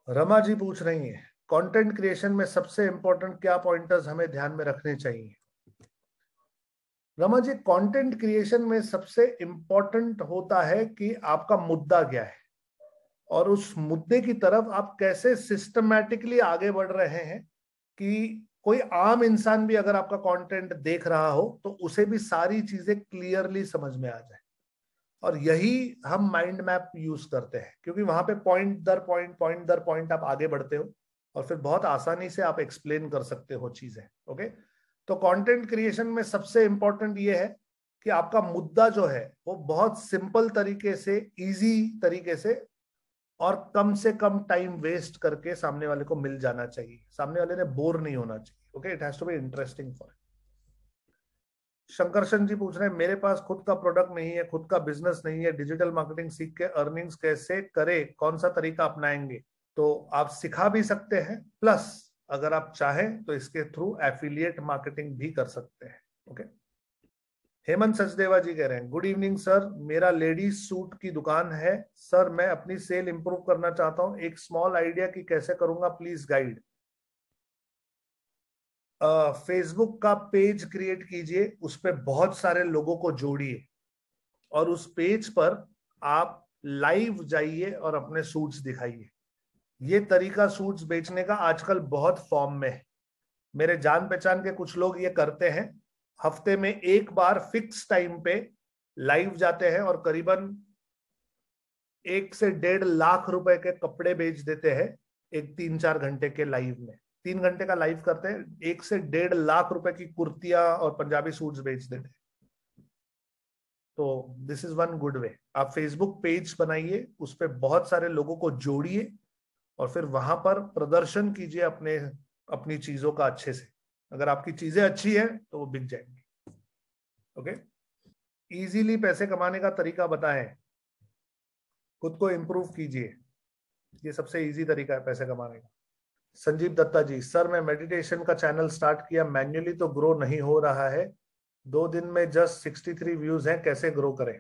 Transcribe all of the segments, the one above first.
रमा जी पूछ रही हैं, कंटेंट क्रिएशन में सबसे इंपॉर्टेंट क्या पॉइंटर्स हमें ध्यान में रखने चाहिए? रमा जी, कंटेंट क्रिएशन में सबसे इंपॉर्टेंट होता है कि आपका मुद्दा क्या है और उस मुद्दे की तरफ आप कैसे सिस्टमैटिकली आगे बढ़ रहे हैं कि कोई आम इंसान भी अगर आपका कंटेंट देख रहा हो तो उसे भी सारी चीजें क्लियरली समझ में आ जाए। और यही हम माइंड मैप यूज करते हैं, क्योंकि वहां पे पॉइंट दर पॉइंट आप आगे बढ़ते हो और फिर बहुत आसानी से आप एक्सप्लेन कर सकते हो चीजें। ओके, तो कंटेंट क्रिएशन में सबसे इंपॉर्टेंट ये है कि आपका मुद्दा जो है वो बहुत सिंपल तरीके से, इजी तरीके से और कम से कम टाइम वेस्ट करके सामने वाले को मिल जाना चाहिए। सामने वाले ने बोर नहीं होना चाहिए। Okay, it has to be interesting for. Shankarshan ji पूछ रहे हैं, मेरे पास खुद का प्रोडक्ट नहीं है, खुद का बिजनेस नहीं है, डिजिटल मार्केटिंग सीख के अर्निंग्स कैसे करे, कौन सा तरीका अपनाएंगे? तो आप सिखा भी सकते हैं, प्लस अगर आप चाहें तो इसके थ्रू एफिलिएट मार्केटिंग भी कर सकते हैं। ओके, हेमंत सचदेवा जी कह रहे हैं, गुड इवनिंग सर, मेरा लेडीज सूट की दुकान है सर, मैं अपनी सेल इंप्रूव करना चाहता हूँ, एक स्मॉल आइडिया की कैसे करूंगा, प्लीज गाइड। फेसबुक का पेज क्रिएट कीजिए, उस पर बहुत सारे लोगों को जोड़िए और उस पेज पर आप लाइव जाइए और अपने सूट्स दिखाइए। ये तरीका सूट्स बेचने का आजकल बहुत फॉर्म में है। मेरे जान पहचान के कुछ लोग ये करते हैं, हफ्ते में एक बार फिक्स टाइम पे लाइव जाते हैं और करीबन 1 से 1.5 लाख रुपए के कपड़े बेच देते हैं एक 3-4 घंटे के लाइव में। 3 घंटे का लाइव करते हैं, 1 से 1.5 लाख रुपए की कुर्तियां और पंजाबी सूट्स बेच देते हैं। तो this is one good way. आप फेसबुक पेज बनाइए, उस पर बहुत सारे लोगों को जोड़िए और फिर वहां पर प्रदर्शन कीजिए अपने अपनी चीजों का अच्छे से। अगर आपकी चीजें अच्छी है तो वो बिक जाएंगी। ओके, इजीली पैसे कमाने का तरीका बताएं, खुद को इंप्रूव कीजिए, ये सबसे इजी तरीका है पैसे कमाने का। संजीव दत्ता जी, सर मैं मेडिटेशन का चैनल स्टार्ट किया, मैन्युअली तो ग्रो नहीं हो रहा है, 2 दिन में जस्ट 63 व्यूज हैं, कैसे ग्रो करें?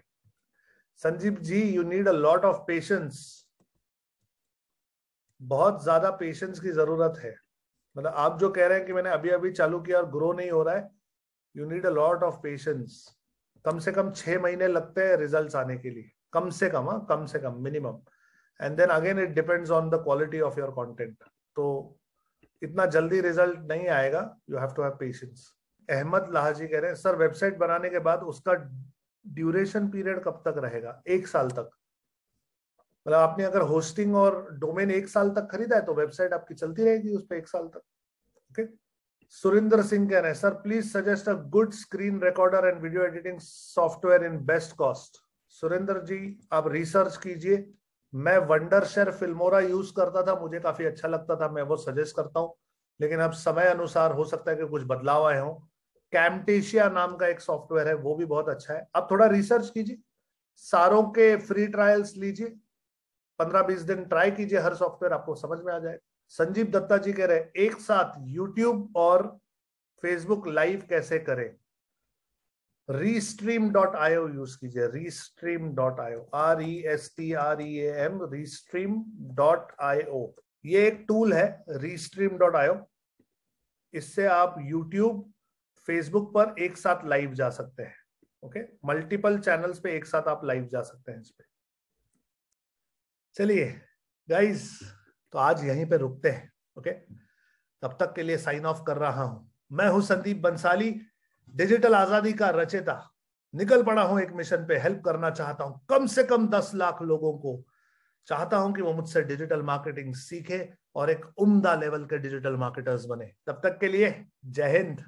Sanjeev ji, you need a lot of patience, बहुत ज्यादा पेशेंस की जरूरत है। मतलब आप जो कह रहे हैं कि मैंने अभी अभी चालू किया और ग्रो नहीं हो रहा है, you need a lot of patience. कम से कम 6 महीने लगते हैं रिजल्ट्स आने के लिए, कम से कम, हाँ, कम से कम minimum. And then again it depends on the quality of your content. तो इतना जल्दी रिजल्ट नहीं आएगा, you have to have patience. Ahmad लाहाजी कह रहे हैं, सर वेबसाइट बनाने के बाद उसका ड्यूरेशन पीरियड कब तक रहेगा? 1 साल तक। मतलब आपने अगर होस्टिंग और डोमेन 1 साल तक खरीदा है तो वेबसाइट आपकी चलती रहेगी उस पर 1 साल तक। ओके, सुरेंद्र सिंह कह रहे हैं, sir please suggest a good screen recorder and video editing software in best cost. Surendra ji, आप रिसर्च कीजिए। मैं वंडरशेयर फिल्मोरा यूज करता था, मुझे काफी अच्छा लगता था, मैं वो सजेस्ट करता हूँ, लेकिन अब समय अनुसार हो सकता है कि कुछ बदलाव आए हों। कैम्टेशिया नाम का एक सॉफ्टवेयर है, वो भी बहुत अच्छा है। आप थोड़ा रिसर्च कीजिए, सारों के फ्री ट्रायल्स लीजिए, 15-20 दिन ट्राई कीजिए हर सॉफ्टवेयर, आपको समझ में आ जाएगा। संजीव दत्ता जी कह रहे हैं, एक साथ यूट्यूब और फेसबुक लाइव कैसे करें? Restream.io यूज कीजिए, Restream.io, RESTREAM, Restream.io। ये एक टूल है Restream.io, इससे आप YouTube, फेसबुक पर एक साथ लाइव जा सकते हैं। ओके, मल्टीपल चैनल्स पे एक साथ आप लाइव जा सकते हैं इस पे। चलिए गाइस, तो आज यहीं पे रुकते हैं। ओके, तब तक के लिए साइन ऑफ कर रहा हूं। मैं हूं संदीप बंसाली, डिजिटल आजादी का रचेता। निकल पड़ा हूं एक मिशन पे, हेल्प करना चाहता हूं कम से कम 10 लाख लोगों को। चाहता हूं कि वो मुझसे डिजिटल मार्केटिंग सीखे और एक उम्दा लेवल के डिजिटल मार्केटर्स बने। तब तक के लिए जय हिंद।